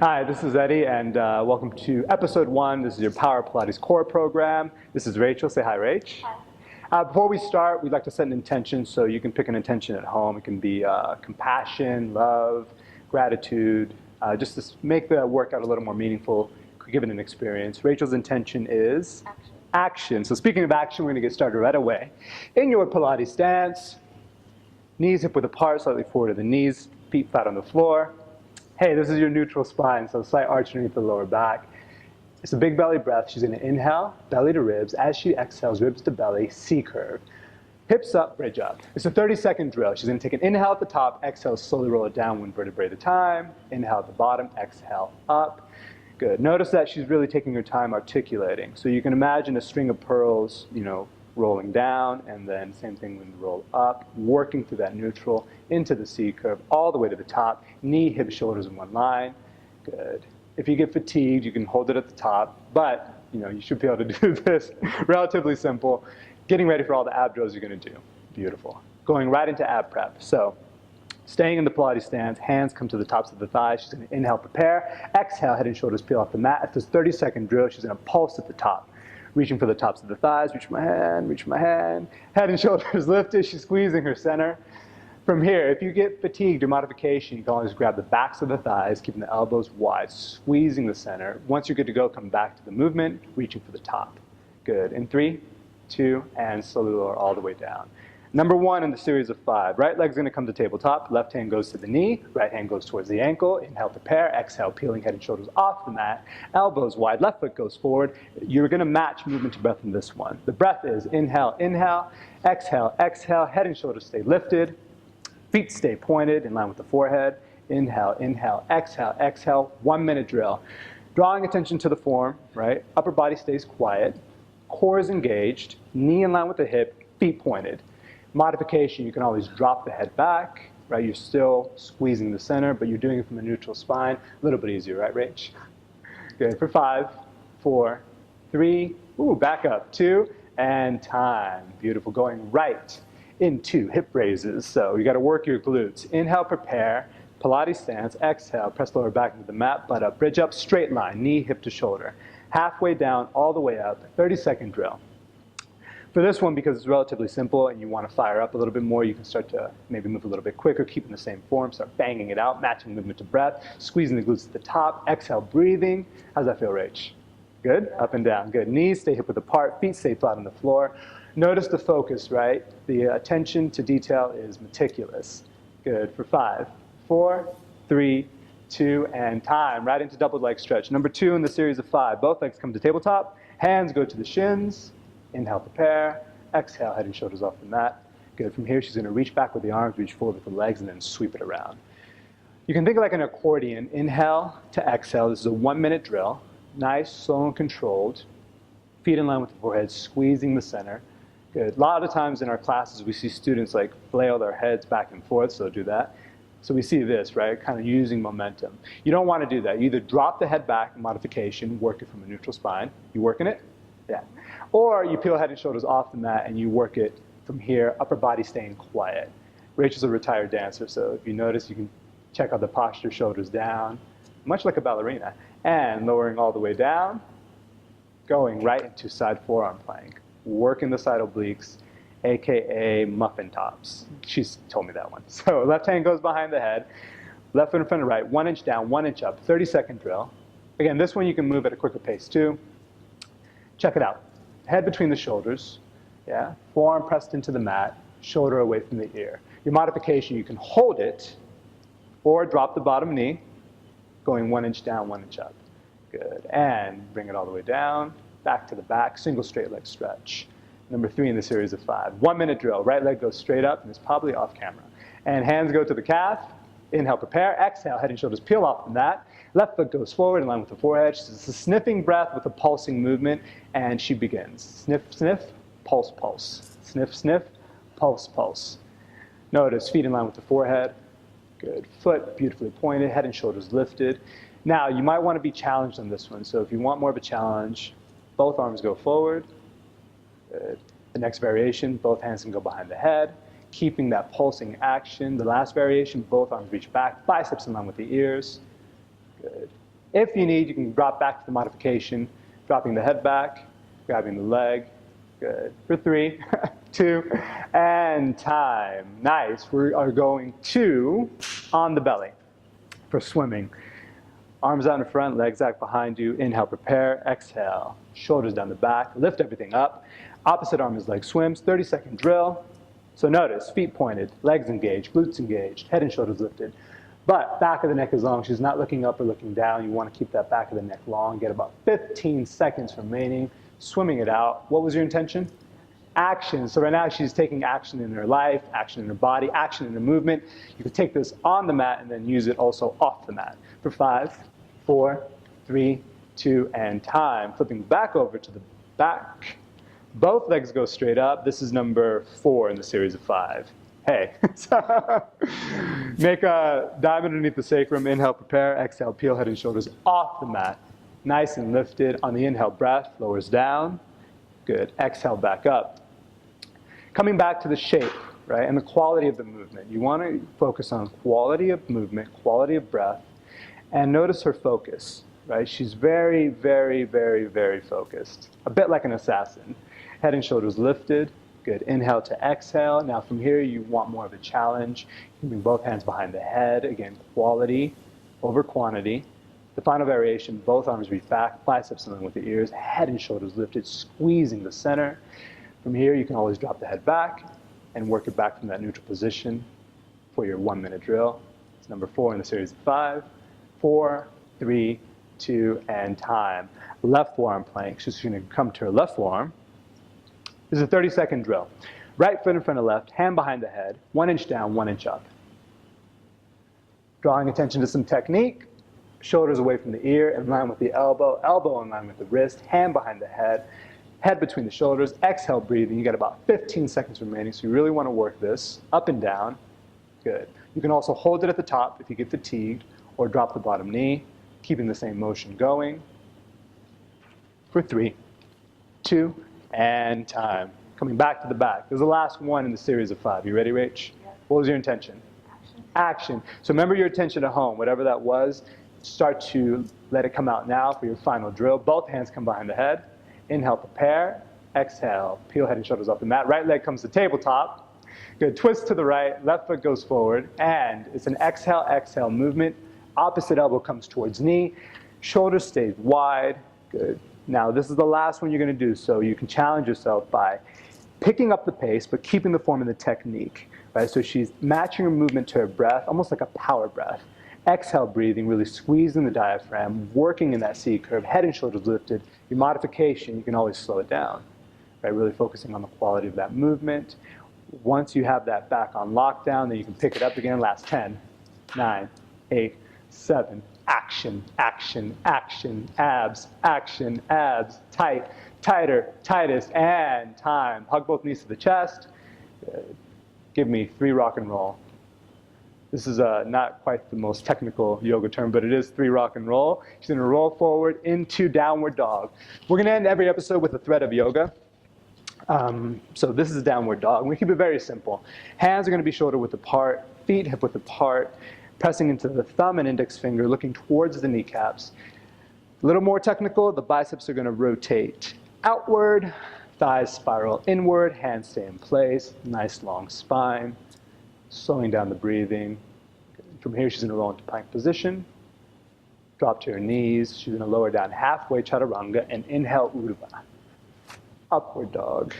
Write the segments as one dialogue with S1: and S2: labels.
S1: Hi, this is Eddie, and welcome to episode 1. This is your Power Pilates Core program. This is Rachel. Say hi, Rach.
S2: Hi.
S1: Before we start, we'd like to set an intention, so you can pick an intention at home. It can be compassion, love, gratitude, just to make the workout a little more meaningful, give it an experience. Rachel's intention is action. So speaking of action, we're going to get started right away. In your Pilates stance, knees hip width apart, slightly forward of the knees, feet flat on the floor. Hey, this is your neutral spine, so slight arch underneath the lower back. It's a big belly breath. She's going to inhale, belly to ribs. As she exhales, ribs to belly, C curve. Hips up, bridge up. It's a 30-second drill. She's going to take an inhale at the top, exhale, slowly roll it down one vertebrae at a time. Inhale at the bottom, exhale up. Good. Notice that she's really taking her time articulating. So you can imagine a string of pearls, rolling down, and then same thing when you roll up, working through that neutral into the C curve, all the way to the top, knee, hip, shoulders in one line. Good. If you get fatigued, you can hold it at the top, but you should be able to do this. Relatively simple. Getting ready for all the ab drills you're going to do. Beautiful. Going right into ab prep. So staying in the Pilates stance, hands come to the tops of the thighs. She's going to inhale, prepare. Exhale, head and shoulders peel off the mat. At this 30-second drill, she's going to pulse at the top. Reaching for the tops of the thighs, reach my hand. Head and shoulders lifted, she's squeezing her center. From here, if you get fatigued or modification, you can always grab the backs of the thighs, keeping the elbows wide, squeezing the center. Once you're good to go, come back to the movement, reaching for the top. Good. In 3, 2, and slowly lower all the way down. Number 1 in the series of 5. Right leg's going to come to tabletop. Left hand goes to the knee. Right hand goes towards the ankle. Inhale, prepare. Exhale, peeling head and shoulders off the mat. Elbows wide. Left foot goes forward. You're going to match movement to breath in this one. The breath is inhale, inhale. Exhale, exhale. Head and shoulders stay lifted. Feet stay pointed in line with the forehead. Inhale, inhale. Exhale, exhale. 1 minute drill. Drawing attention to the form, right? Upper body stays quiet. Core is engaged. Knee in line with the hip. Feet pointed. Modification, you can always drop the head back, right? You're still squeezing the center, but you're doing it from a neutral spine. A little bit easier, right, Rach? Good. For 5, 4, 3, back up, 2, and time. Beautiful. Going right into hip raises. So you got to work your glutes. Inhale, prepare. Pilates stance. Exhale, press lower back into the mat, butt up, bridge up, straight line, knee, hip to shoulder. Halfway down, all the way up, 30-second drill. For this one, because it's relatively simple and you want to fire up a little bit more, you can start to maybe move a little bit quicker, keeping the same form, start banging it out, matching movement to breath, squeezing the glutes at the top, exhale, breathing. How's that feel, Rach? Good? Up and down. Good. Knees stay hip width apart, feet stay flat on the floor. Notice the focus, right? The attention to detail is meticulous. Good. For 5, 4, 3, 2, and time. Right into double leg stretch. Number 2 in the series of 5. Both legs come to tabletop. Hands go to the shins. Inhale, prepare. Exhale, head and shoulders off the mat. Good. From here, she's going to reach back with the arms, reach forward with the legs, and then sweep it around. You can think of like an accordion. Inhale to exhale. This is a 1-minute drill. Nice, slow, and controlled. Feet in line with the forehead, squeezing the center. Good. A lot of times in our classes, we see students like flail their heads back and forth, so do that. So we see this, right? Kind of using momentum. You don't want to do that. You either drop the head back, modification, work it from a neutral spine. You working it? Yeah. Or you peel head and shoulders off the mat and you work it from here, upper body staying quiet. Rachel's a retired dancer, so if you notice, you can check out the posture, shoulders down, much like a ballerina. And lowering all the way down, going right into side forearm plank. Working the side obliques, AKA muffin tops. She's told me that one. So left hand goes behind the head, left foot in front of right, 1 inch down, 1 inch up, 30-second drill. Again, this one you can move at a quicker pace too. Check it out. Head between the shoulders, yeah. Forearm pressed into the mat, shoulder away from the ear. Your modification, you can hold it or drop the bottom knee, going 1 inch down, 1 inch up. Good. And bring it all the way down, back to the back, single straight leg stretch. Number 3 in the series of 5. 1-minute drill. Right leg goes straight up and is probably off camera. And hands go to the calf. Inhale, prepare. Exhale, head and shoulders peel off the mat. Left foot goes forward in line with the forehead. It's a sniffing breath with a pulsing movement, and she begins. Sniff, sniff, pulse, pulse. Sniff, sniff, pulse, pulse. Notice feet in line with the forehead. Good. Foot beautifully pointed, head and shoulders lifted. Now, you might want to be challenged on this one. So if you want more of a challenge, both arms go forward. Good. The next variation, both hands can go behind the head, keeping that pulsing action. The last variation, both arms reach back, biceps in line with the ears. Good. If you need, you can drop back to the modification, dropping the head back, grabbing the leg. Good. For 3, 2, and time. Nice. We are going to on the belly for swimming. Arms out in front, legs out behind you. Inhale, prepare. Exhale. Shoulders down the back. Lift everything up. Opposite arm is leg swims. 30-second drill. So notice, feet pointed, legs engaged, glutes engaged, head and shoulders lifted. But back of the neck is long. She's not looking up or looking down. You want to keep that back of the neck long. Get about 15 seconds remaining. Swimming it out. What was your intention? Action. So right now she's taking action in her life, action in her body, action in her movement. You can take this on the mat and then use it also off the mat. For 5, 4, 3, 2, and time. Flipping back over to the back. Both legs go straight up. This is number 4 in the series of 5. Hey. So make a dive underneath the sacrum. Inhale, prepare. Exhale, peel head and shoulders off the mat. Nice and lifted. On the inhale, breath lowers down. Good. Exhale, back up. Coming back to the shape, right, and the quality of the movement. You want to focus on quality of movement, quality of breath, and notice her focus, right? She's very, very, very, very focused. A bit like an assassin. Head and shoulders lifted. Good. Inhale to exhale. Now from here, you want more of a challenge. You can bring both hands behind the head. Again, quality over quantity. The final variation, both arms reach back, biceps in line with the ears, head and shoulders lifted, squeezing the center. From here, you can always drop the head back and work it back from that neutral position for your 1-minute drill. It's number 4 in the series of 5. 4, 3, 2, and time. Left forearm plank. She's going to come to her left forearm. This is a 30-second drill. Right foot in front of left, hand behind the head, 1 inch down, 1 inch up. Drawing attention to some technique. Shoulders away from the ear, in line with the elbow, elbow in line with the wrist, hand behind the head between the shoulders. Exhale, breathing. You got about 15 seconds remaining, so you really want to work this up and down. Good. You can also hold it at the top if you get fatigued, or drop the bottom knee, keeping the same motion going. For 3, 2, and time. Coming back to the back. This is the last one in the series of 5. You ready, Rach?
S2: Yeah.
S1: What was your intention? Action. So remember your intention at home, whatever that was. Start to let it come out now for your final drill. Both hands come behind the head. Inhale, prepare. Exhale, peel head and shoulders off the mat. Right leg comes to tabletop. Good. Twist to the right. Left foot goes forward. And it's an exhale, exhale movement. Opposite elbow comes towards knee. Shoulders stay wide. Good. Now, this is the last one you're going to do, so you can challenge yourself by picking up the pace, but keeping the form and the technique. Right? So she's matching her movement to her breath, almost like a power breath. Exhale, breathing, really squeezing the diaphragm, working in that C curve, head and shoulders lifted. Your modification, you can always slow it down, right? Really focusing on the quality of that movement. Once you have that back on lockdown, then you can pick it up again. Last 10, 9, 8, 7, action, action, action, abs, action, abs, tight, tighter, tightest, and time. Hug both knees to the chest. Give me 3 rock and roll. This is not quite the most technical yoga term, but it is 3 rock and roll. She's going to roll forward into downward dog. We're going to end every episode with a thread of yoga. So this is downward dog. We keep it very simple. Hands are going to be shoulder width apart, feet hip width apart, pressing into the thumb and index finger, looking towards the kneecaps. A little more technical, the biceps are going to rotate outward, thighs spiral inward, hands stay in place, nice long spine. Slowing down the breathing. From here, she's going to roll into plank position. Drop to her knees. She's going to lower down halfway, chaturanga, and inhale, Urdhva. Upward dog.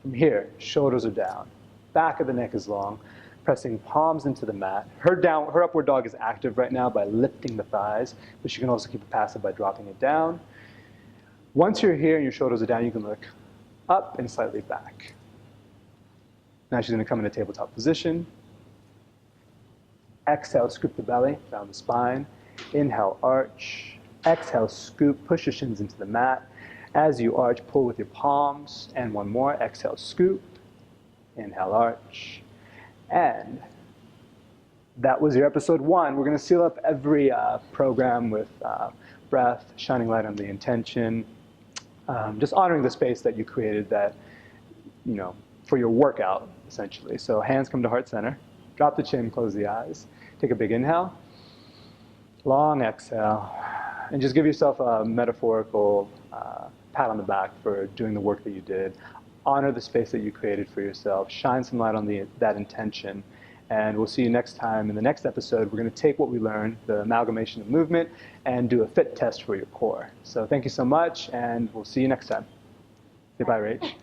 S1: From here, shoulders are down. Back of the neck is long. Pressing palms into the mat. Her upward dog is active right now by lifting the thighs, but she can also keep it passive by dropping it down. Once you're here and your shoulders are down, you can look up and slightly back. Now she's going to come in a tabletop position. Exhale, scoop the belly down the spine. Inhale, arch. Exhale, scoop, push your shins into the mat. As you arch, pull with your palms. And one more. Exhale, scoop. Inhale, arch. And that was your episode 1. We're going to seal up every program with breath, shining light on the intention, just honoring the space that you created that, you know, for your workout, essentially. So hands come to heart center. Drop the chin, close the eyes. Take a big inhale. Long exhale. And just give yourself a metaphorical pat on the back for doing the work that you did. Honor the space that you created for yourself. Shine some light on that intention. And we'll see you next time. In the next episode, we're going to take what we learned, the amalgamation of movement, and do a fit test for your core. So thank you so much, and we'll see you next time. Say bye, Rach.